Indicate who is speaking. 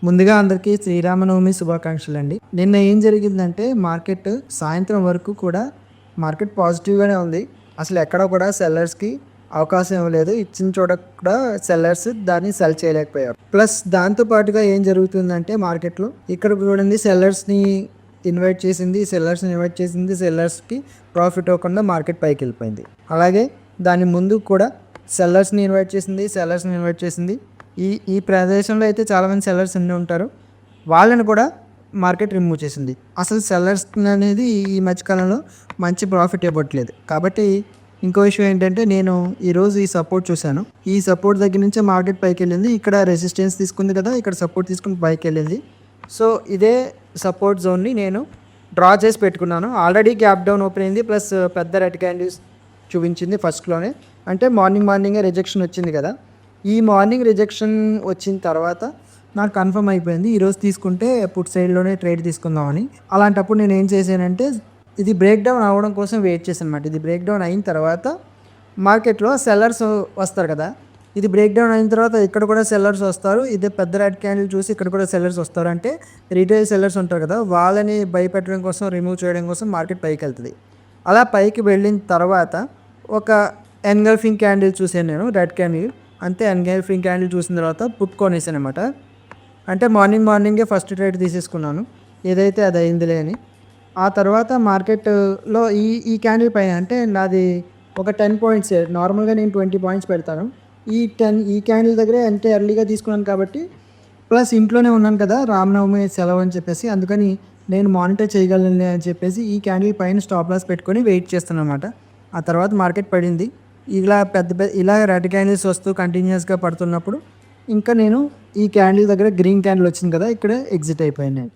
Speaker 1: ముందుగా అందరికీ శ్రీరామనవమి శుభాకాంక్షలండి. నిన్న ఏం జరిగిందంటే మార్కెట్ సాయంత్రం వరకు కూడా మార్కెట్ పాజిటివ్‌గానే ఉంది. అసలు ఎక్కడ కూడా సెల్లర్స్‌కి అవకాశం ఇవ్వలేదు. ఇచ్చిన చోట కూడా సెల్లర్స్ దాన్ని సెల్ చేయలేకపోయారు. ప్లస్ దాంతో పాటుగా ఏం జరుగుతుందంటే మార్కెట్‌లో ఇక్కడ చూడండి సెల్లర్స్‌ని ఇన్వైట్ చేసింది. సెల్లర్స్‌కి ప్రాఫిట్ అవ్వకుండా మార్కెట్ పైకెళ్ళిపోయింది. అలాగే దాని ముందు కూడా సెల్లర్స్‌ని ఇన్వైట్ చేసింది. ఈ ఈ ప్రదేశంలో అయితే చాలామంది సెల్లర్స్ ఉండి ఉంటారు. వాళ్ళని కూడా మార్కెట్ రిమూవ్ చేసింది. అసలు సెల్లర్స్ అనేది ఈ మధ్యకాలంలో మంచి ప్రాఫిట్ ఇవ్వట్లేదు. కాబట్టి ఇంకో విషయం ఏంటంటే నేను ఈరోజు ఈ సపోర్ట్ చూశాను. ఈ సపోర్ట్ దగ్గర నుంచే మార్కెట్ పైకెళ్ళింది. ఇక్కడ రెసిస్టెన్స్ తీసుకుంది కదా! ఇక్కడ సపోర్ట్ తీసుకుని పైకెళ్ళింది. సో ఇదే సపోర్ట్ జోన్‌ని నేను డ్రా చేసి పెట్టుకున్నాను. ఆల్రెడీ గ్యాప్ డౌన్ ఓపెన్ అయింది. ప్లస్ పెద్ద రెడ్ క్యాండిల్స్ చూపించింది ఫస్ట్‌లోనే. అంటే మార్నింగే రిజెక్షన్ వచ్చింది కదా! ఈ మార్నింగ్ రిజెక్షన్ వచ్చిన తర్వాత నాకు కన్ఫర్మ్ అయిపోయింది. ఈరోజు తీసుకుంటే పుట్ సైడ్‌లోనే ట్రేడ్ తీసుకుందామని. అలాంటప్పుడు నేను ఏం చేశానంటే ఇది బ్రేక్ డౌన్ అవ్వడం కోసం వెయిట్ చేశానన్నమాట. ఇది బ్రేక్ డౌన్ అయిన తర్వాత మార్కెట్‌లో సెల్లర్స్ వస్తారు కదా! ఇది బ్రేక్ డౌన్ అయిన తర్వాత ఇక్కడ కూడా సెల్లర్స్ వస్తారు. ఇదే పెద్ద రెడ్ క్యాండిల్ చూసి ఇక్కడ కూడా సెల్లర్స్ వస్తారు. అంటే రిటైల్ సెల్లర్స్ ఉంటారు కదా! వాళ్ళని భయపెట్టడం కోసం, రిమూవ్ చేయడం కోసం మార్కెట్ పైకెళ్తది. అలా పైకి వెళ్ళిన తర్వాత ఒక ఎన్గల్ఫింగ్ క్యాండిల్ చూసాను నేను, రెడ్ క్యాండిల్. అంతే ఎన్గల్ఫింగ్ క్యాండిల్ చూసిన తర్వాత పుట్ కొనేసానన్నమాట. అంటే మార్నింగే ఫస్ట్ ట్రేడ్ తీసేసుకున్నాను. ఏదైతే అది అయిందిలే అని. ఆ తర్వాత మార్కెట్‌లో ఈ క్యాండిల్ పైన అంటే నాది ఒక 10 పాయింట్స్, నార్మల్‌గా నేను 20 పాయింట్స్ పెడతాను. ఈ క్యాండిల్ దగ్గరే అంటే ఎర్లీగా తీసుకున్నాను కాబట్టి, ప్లస్ ఇంట్లోనే ఉన్నాను కదా! రామనవమి సెలవు అని చెప్పేసి, అందుకని నేను మానిటర్ చేయగలనులే అని చెప్పేసి ఈ క్యాండిల్ పైన స్టాప్ లాస్ పెట్టుకొని వెయిట్ చేస్తున్నానన్నమాట. ఆ తర్వాత మార్కెట్ పడింది. ఇలా రెడ్ క్యాండిల్స్ వస్తూ కంటిన్యూయస్‌గా పడుతున్నప్పుడు ఇంకా నేను ఈ క్యాండిల్ దగ్గర గ్రీన్ క్యాండిల్ వచ్చింది కదా! ఇక్కడ ఎగ్జిట్ అయిపోయాను నేను.